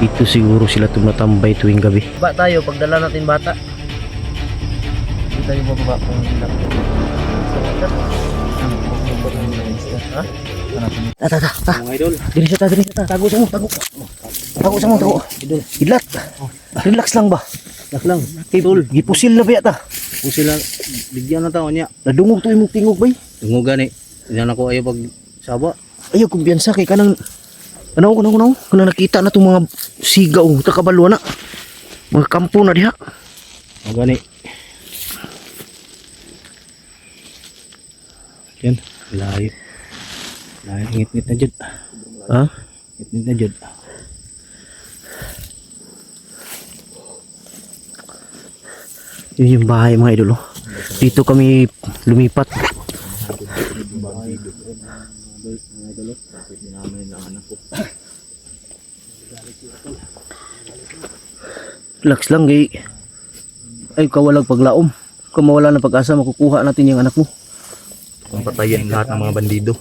Dito siguro sila tumatambay tuwing gabi. Ba tayo, pagdala natin bata. Hindi tayo mababa kung hindi lang. Ha? Mga idol. Diri sa ta. Tago sa mo. Idlat. Relax lang ba? Relax lang. Idol, gipusil na ba ta? Kung sila, bigyan na tao niya. Nadungog to imong tingog bay. Tungugan eh. Yan ako ayaw pag saba. Ayaw kumbiyansa kay kanang kanang nakita na tong mga sigaw ta kabalo na. Mga kampo na diha. O gani. Yan. Layo. Layo. Ngit-ngit na dyan. Ha? Ngit-ngit na dyan. Yun yung bahay mga idol. Oh. Dito kami lumipat. Relax lang gay. Ay kawalag paglaom. Kung mawala ng pag-asa makukuha natin yung anak mo. Kung patayin lahat ng mga bandido.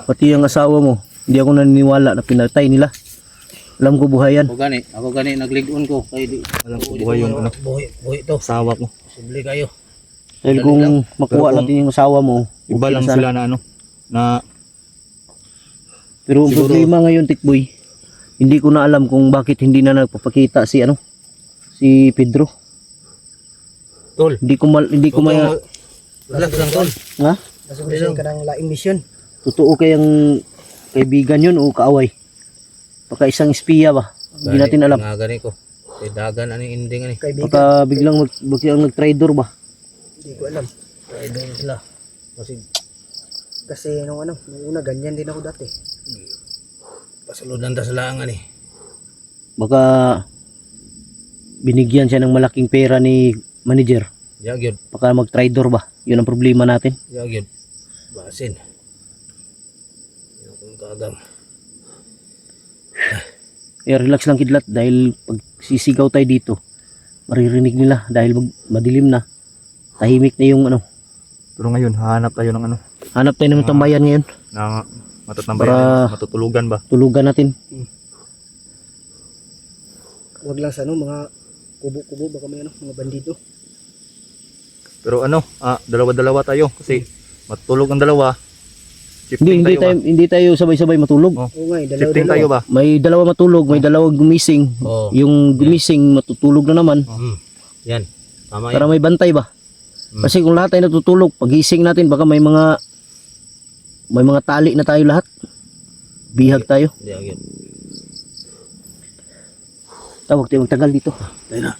Pati yung asawa mo. Hindi ako naniniwala na pinatay nila. Alam ko buhayan. Ako gani nagligon ko kay di alam ko buhay yung ano. Buhay to. Asawa ko. Subli kayo. Dahil kung makuha natin yung asawa mo, Iba lang sila na ano na pero ang siguro, problema ngayon Tikboy, hindi ko na alam kung bakit hindi na nagpapakita si si Pedro. tol. Hindi ko Relax lang tol. nga Nasusunod ka ng laing mission. totoo kayang kaibigan yun o kaaway. Baka isang espiya ba? Hindi natin alam. Nga gani ko. Kay dagan ano yung ending ani. Baka biglang nag-traitor ba? Hindi ko alam. Idol sila. Kasi nung una ganyan din ako dati. Pasaludan ta sa langan eh. Baka binigyan siya ng malaking pera ni manager. Yagyod. Baka mag-traitor ba? Yun ang problema natin. Yagyod. Basin. Yan akong kagang. Relax lang kidlat dahil pag sisigaw tayo dito, maririnig nila dahil madilim na. Tahimik na yung Pero ngayon hahanap tayo ng hanap tayo ng tambayan ngayon. na matatambayan, matutulugan ba? Tulugan natin. Wag lang sa mga kubo-kubo baka may mga bandido. Pero dalawa-dalawa tayo kasi matulog ang dalawa. Shifting Hindi tayo sabay-sabay matulog. Oh. Oo nga, Shifting tayo ba? May dalawa matulog, may dalawa gumising. Oo. Yung gumising matutulog na naman Yan. Tama para may bantay ba? Kasi kung lahat tayo natutulog, pagising natin baka may mga tali na tayo lahat. Bihag tayo. Yagyod. Tawag tayo magtagal dito. Tayo na.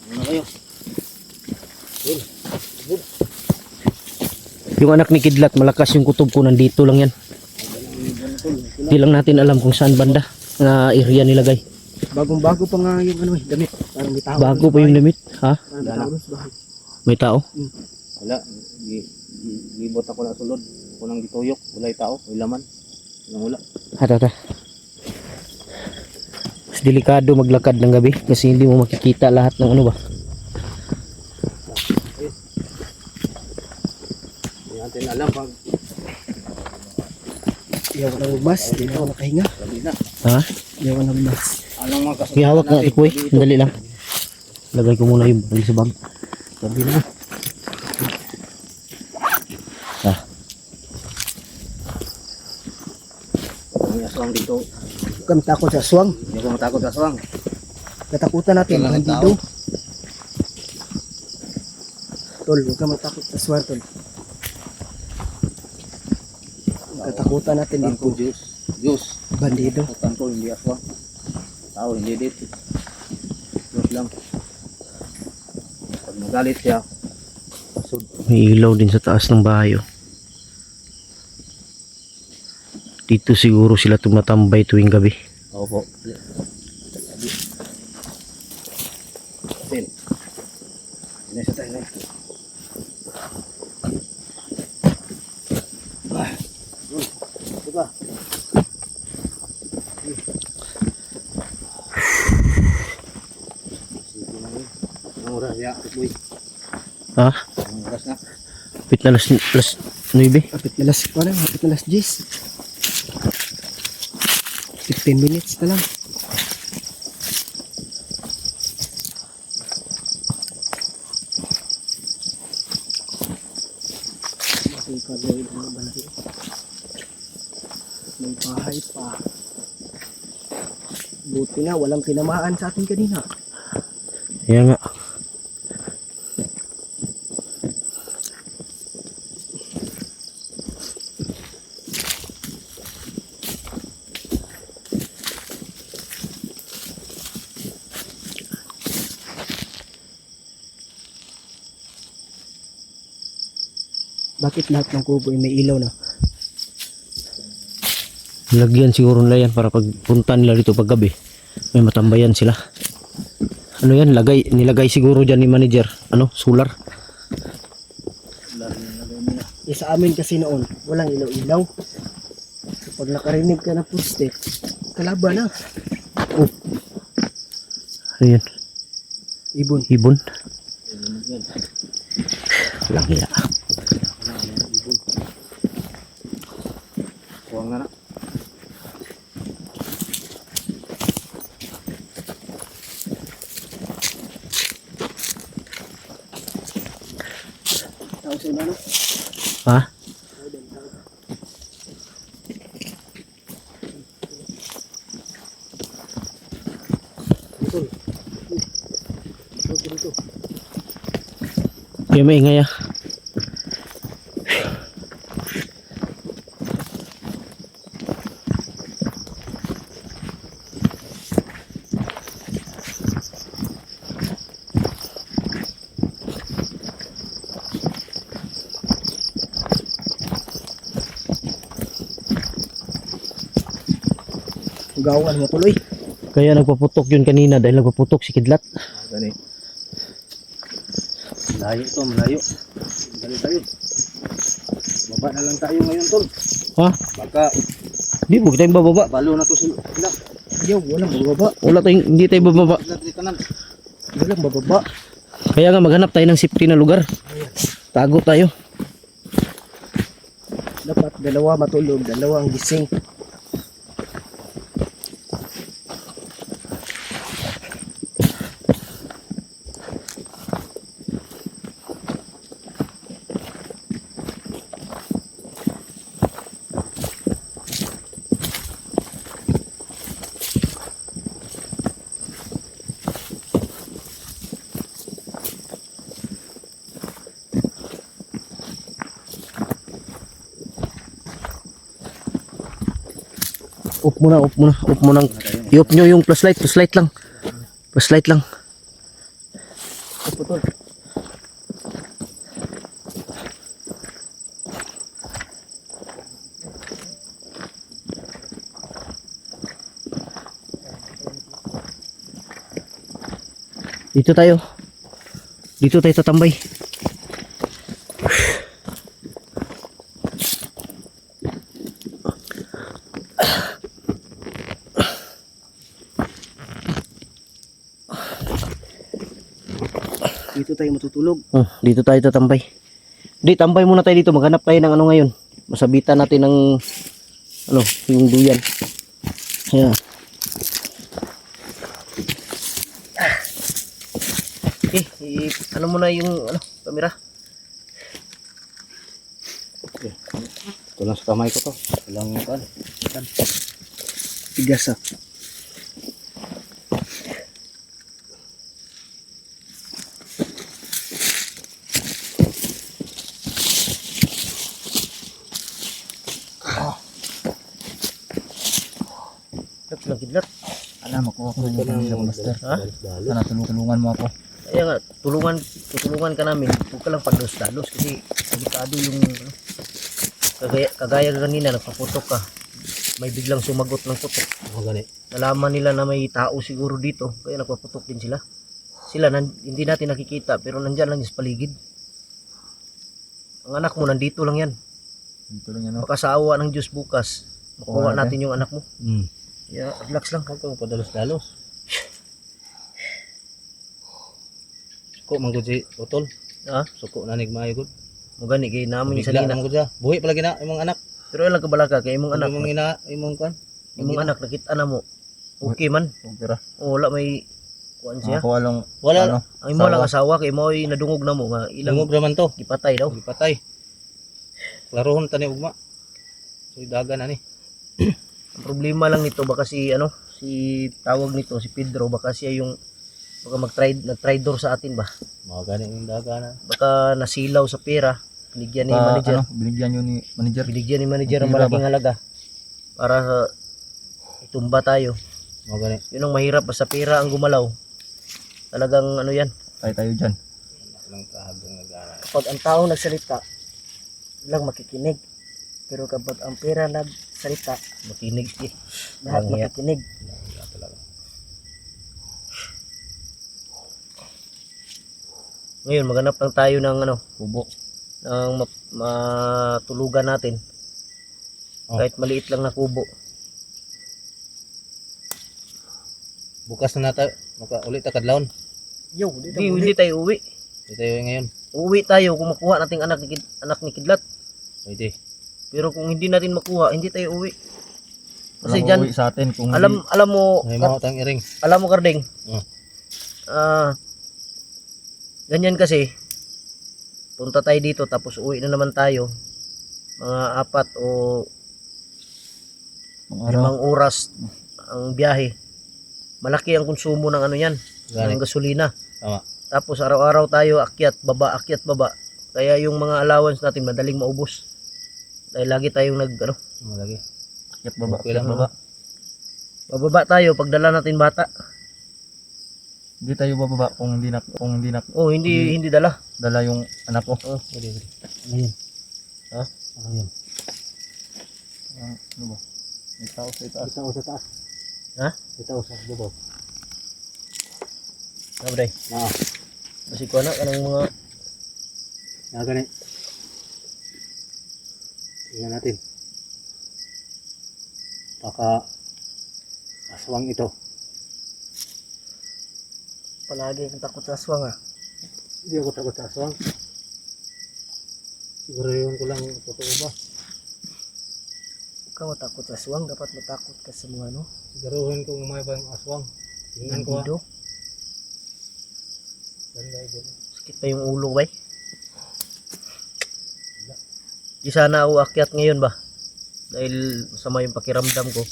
Ano kayo? Yung anak ni Kidlat, malakas yung kutob ko, nandito lang yan. Hindi lang natin alam kung saan banda na area nilagay. Bagong-bago pa nga yung damit. Parang may tao. Bago pa yung damit, ha? Parang may tao sa bahay. May tao? Wala. Gibot ako na sulod. Ako nang gituyok. Wala'y tao. May laman. Wala. Hata. Mas delikado maglakad ng gabi kasi hindi mo makikita lahat ng ba. Hindi natin alam pag Iyaw ko ng mas. Di na ako nakahinga. gabi na. Ha? Iyaw ko ng mas. Anong mga kasunod Ihawak na ito, Dali lang. Lagay ko muna yung balik sa bag. Sabi na. May aswang dito. Huwag kami takot sa aswang. Hindi ako matakot sa aswang. Katakutan natin. Wala ng Bandido. Tol, huwag kami takot sa aswang, tol. Katakutan natin Tan ko dito. Diyos. Bandido. Tan ko hindi aswang. Tao hindi dito. Diyos lang. Pag magalit siya, pasod. May ilaw din sa taas ng bahay. Oh. Dito siguro sila tumatambay tuwing gabi. Opo. Sin. Ini sa tayo. Diba? Sige na yun. Ang oras ya, boy. Ha? Ang oras na. Pit na plus 9. Kapit na las, ano, kapit na las 10. 15 minutes na lang. May kagawin ang malaki. May bahay pa. Buti na, walang tinamaan sa atin kanina. Kaya nga. Bakit lahat ng kubo ay may ilaw na? Lagyan siguro nila yan para pagpunta nila dito pag gabi. May matambayan sila. Ano yan? Nilagay siguro dyan ni manager. Ano? Solar. Eh, sa amin kasi noon, walang ilaw-ilaw. So, pag nakarinig ka na poste, kalaban na. Oh, Ano yan? ibon. Ibon. Ayun, yan. Lagi na. Kuwang na na. Tao sa iba, no? Ha? Tol. Dito. Kaya maingay ah. Gawan mo tuloy. Kaya nagpaputok yun kanina dahil nagpaputok si Kidlat. Gani. Malayo to, malayo. Dali tayo. Baba na lang tayo ngayon, tol. Ha? Baka Di mo tayong bababa. balo na to sila. Yo, walang bababa. Hindi tayo bababa. Dali kanan. Walang bababa. Kaya nga maghanap tayo ng safety na lugar. Tago tayo. Dapat dalawa matulog, dalawa ang gising. Off muna. Off muna. I-off nyo yung flashlight lang. Flashlight lang. Putol. Dito tayo tatambay. Dito tayo matutulog. Dito tayo tatambay. Di, tambay muna tayo dito. Maghanap tayo ng ano ngayon. Masabitan natin ng yung duyan. Ayan. Ano muna yung kamera. Ito lang sa kamay ko to. Ito lang yung kan. Tigas ah. Kidlat. Alam, makuha ko yung kanila ko, master. Ha? Sana tulungan mo ako. Kaya nga, tutulungan ka namin. Huwag ka lang pagdalos kasi delikado yung kagaya kanina nagpaputok ka. May biglang sumagot ng putok. Nalaman nila na may tao siguro dito, kaya nagpaputok din sila. Hindi natin nakikita pero nandyan lang sa paligid. Ang anak mo nandito lang yan. Dito lang yan, no? Baka sa awa ng Diyos bukas, makuha Kuha natin yung anak mo. Hmm. Kaya relax lang. Huwag kang padalos-dalos. Ko, manggod si Utol. Ha? Suko na nigmaayo gud. Mo gani kay naman ni Bigla salina. naman gud siya. Buhi pala gina imong anak. Pero ilang kabalaka kay imong anak. Imong ina imong kan. Imong anak nakita na mo. Okay man. Okay ra. O, wala may kuan siya. Ako along Wala ano, Ang imo lang asawa kay mo ay nadungog na mo nga ilang Ilangog naman to. gipatay daw. Gipatay. Klarohon tani ugma. So dagan ani. Ang problema lang nito baka si tawag nito si Pedro baka siya yung baka nag-traitor sa atin ba. Mga gani yung daganan. Baka nasilaw sa pera. Binigyan ni manager. binigyan yun ni manager. Binigyan ni manager ng Pera malaking halaga para sa itumba tayo. Mga gani. Yun ang mahirap basta pera ang gumalaw. Talagang ano yan. Tayo dyan. Lang kahagang nagana. Kapag ang tao nagsalita, lang makikinig. Pero kapag ang pera nagsalita, Makinig eh. lahat Walang hiya. makikinig. Wala talaga. Ngayon maghanap lang tayo ng Kubo. ng matulugan natin. Oh. Kahit maliit lang na kubo. Bukas na nata maka-ulit ta kadlawon. Yo, di Hindi tayo uwi. Di tayo ngayon. Uuwi tayo kung makuha nating anak ni Kidlat. Pwede. Pero kung hindi natin makuha, hindi tayo uwi. Kasi Walang dyan, uuwi sa atin kung alam mo, May mga tang iring. alam mo Karding, Oh. ganyan kasi, punta tayo dito tapos uwi na naman tayo. Mga 4 o mga araw. 5 oras ang biyahe. Malaki ang konsumo ng yan, Gani. ng gasolina. Tama. Tapos araw-araw tayo akyat, baba. Kaya yung mga allowance natin madaling maubos. Dahil lagi tayong Lagi. Akyat baba. Okay lang, akyat baba. bababa tayo pagdala natin bata. Hindi tayo bababa kung hindi na Oh, hindi dala. dala yung anak ko. Oh, Pwede. Ano yun? Ha? Ano yun? Ano ba? May tao sa itaas. Itaw sa taas. Ha? Itaw sa babaw. Nabre. Ah, Kasi ko na kanang mga gani. Tingnan natin. Baka aswang ito. Palagi kang takot sa aswang ah. Hindi ako takot sa aswang. Siguro yun ko lang totoo ba? Ikaw takot sa aswang, dapat matakot ka sa mga ano. Siguruhin kung may ba yung aswang. Tingnan ko. bandido. Ganda yun. Sakit pa yung ulo bay. Di sana ako akyat ngayon ba? Dahil masama yung pakiramdam ko.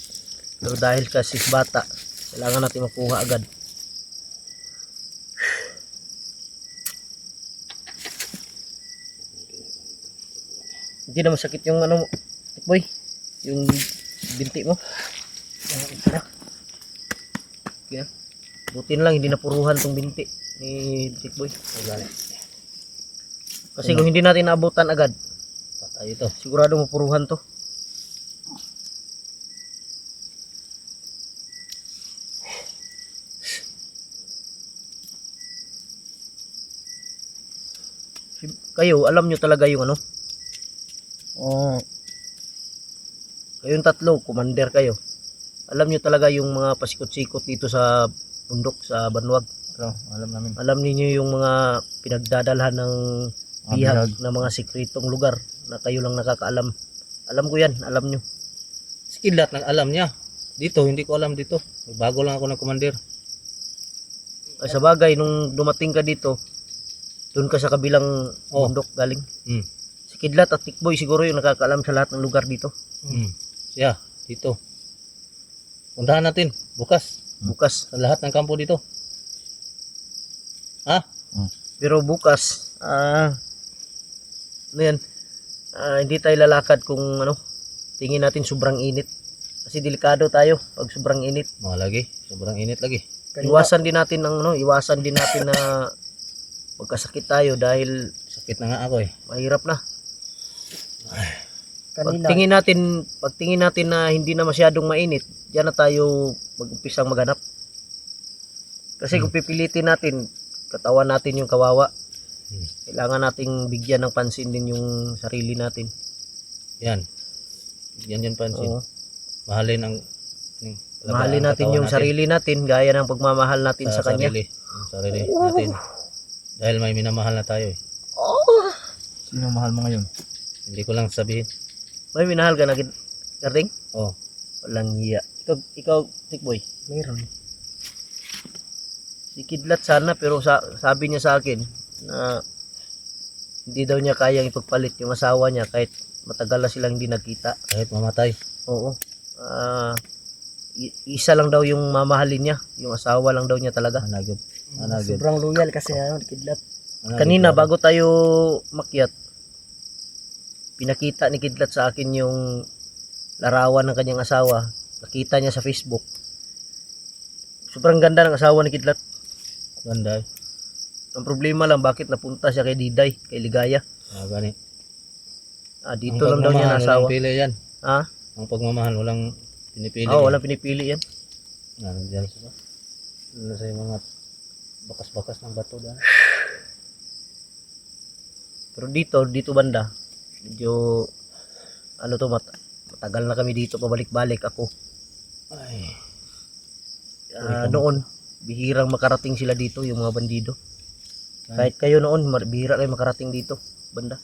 Pero dahil kasi bata, kailangan natin makuha agad. Hindi na masakit yung boy. Yung binti mo. Okay na. Okay na. Buti na lang hindi napuruhan tong binti ni Tikboy. Kasi kung hindi natin naabutan agad, patay ito. Sigurado mapuruhan to. Kayo, alam nyo talaga yung Oh, kayong tatlo, commander kayo. Alam nyo talaga yung mga pasikot-sikot dito sa bundok, sa Banwag. ito, alam namin. Alam niyo yung mga pinagdadalhan ng bihag bihag. na mga sikretong lugar na kayo lang nakakaalam. Alam ko yan, alam nyo. Sige, lahat ng alam niya. Dito, hindi ko alam dito. Bago lang ako ng commander. Ay, sa bagay, nung dumating ka dito, doon ka sa kabilang Oh. bundok galing. Hmm. Si Kidlat at Tikboy siguro yung nakakaalam sa lahat ng lugar dito. Hmm. Siya, dito. Puntahan natin, bukas. Bukas. Sa lahat ng kampo dito. Ha? Pero bukas, ano yan, hindi tayo lalakad kung tingin natin sobrang init. Kasi delikado tayo pag sobrang init. Mga lagi, sobrang init lagi. Iwasan din natin na magkasakit tayo dahil Sakit na nga ako eh. mahirap na. Kanina, Pagtingin natin na hindi na masyadong mainit, diyan na tayo mag-umpisang maghanap. Kasi kung pipilitin natin, katawan natin yung kawawa. Kailangan nating bigyan ng pansin din yung sarili natin. Yan. Yan yan pansin. Oo. Mahalin ang Mahalin natin yung sarili natin gaya ng pagmamahal natin sa kanya. Yung sarili natin. Dahil may minamahal na tayo eh. Sino mahal mo ngayon? Hindi ko lang sabihin. May minahal ka na Karding? Oh. Walang hiya. Ikaw, Tikboy. Meron. Si Kidlat sana pero sabi niya sa akin na hindi daw niya kayang ipagpalit yung asawa niya kahit matagal na silang hindi nagkita. Kahit mamatay. Oo. Isa lang daw yung mamahalin niya. Yung asawa lang daw niya talaga. Anagod. Sobrang loyal kasi Kidlat. Kanina bago tayo makyat, pinakita ni Kidlat sa akin yung larawan ng kanyang asawa. Nakita niya sa Facebook. Sobrang ganda ng asawa ni Kidlat. Ganda eh. Ang problema lang bakit napunta siya kay Diday, kay Ligaya. Gani. Dito lang daw niya Walang nasawa. pili yan. Ha? Ang pagmamahal, walang pinipili. Oo, walang pinipili yan. Nandiyan sila. Ano sa mga bakas-bakas ng bato dyan. Pero dito banda, medyo matagal na kami dito pabalik-balik ako. Ay. Noon, bihirang makarating sila dito yung mga bandido. Kahit kayo noon, bihira kayo makarating dito, banda.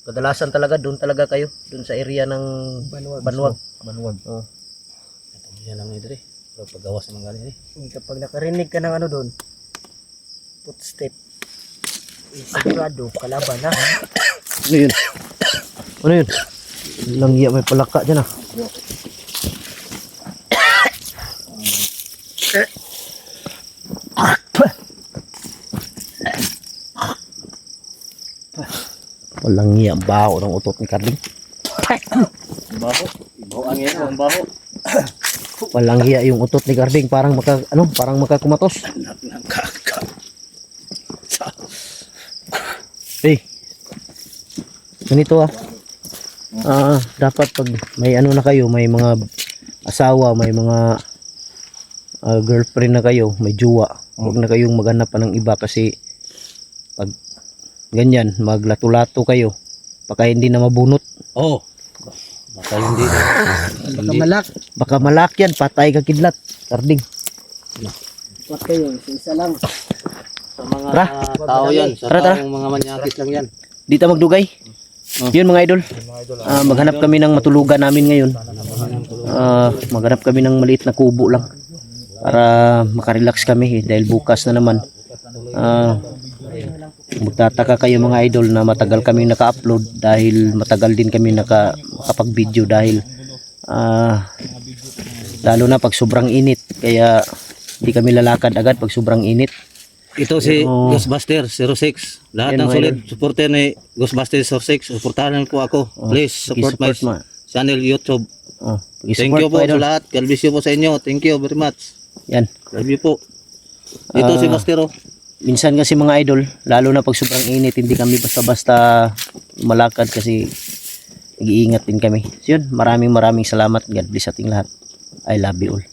Kadalasan talaga, doon talaga kayo. Doon sa area ng Banwag. Manuwag. Oh. Ito yan lang ito eh. Pero paggawas naman galing eh. Kapag nakarinig ka ng doon, footstep, sigurado, kalaban na. Ano yun? Ano yun? Langya, may palaka dyan Walang hiya, baho ng utot ni Karding. Baho. Baho ang yan. Ang baho. Walang hiya yung utot ni Karding, parang makakumatos. Ganito dapat pag may na kayo, may mga asawa, may mga girlfriend na kayo, may jowa, huwag na kayong maghanap pa ng iba kasi pag ganyan, maglato-lato kayo, baka hindi na mabunot. Oh. Baka hindi. Baka malak. Baka malak yan, patay ka Kidlat, Karding. What kayo? Isa lang. Sa mga Tara. tao yan. Sa Tara. taong mga manyakis lang yan. Dito magdugay. Yun mga idol. Maghanap kami ng matulugan namin ngayon. Maghanap kami ng maliit na kubo lang para makarelax kami dahil bukas na naman. Magtataka kayo mga idol na matagal kami naka-upload dahil matagal din kami nakapag-video dahil lalo na pag sobrang init, kaya hindi kami lalakad agad pag sobrang init. Ito si Pero- Ghostbuster 06. Lahat Yan, ng mga solid supporter ni Ghostbuster 06. Suportahan po ako. Please support my channel YouTube. Thank you po sa lahat. God bless you po sa inyo. Thank you very much. Yan. Love you po. Ito si Buster. Minsan kasi mga idol, lalo na pag sobrang init, hindi kami basta-basta malakad kasi nag-iingat din kami. So yun, maraming salamat. God bless ating lahat. I love you all.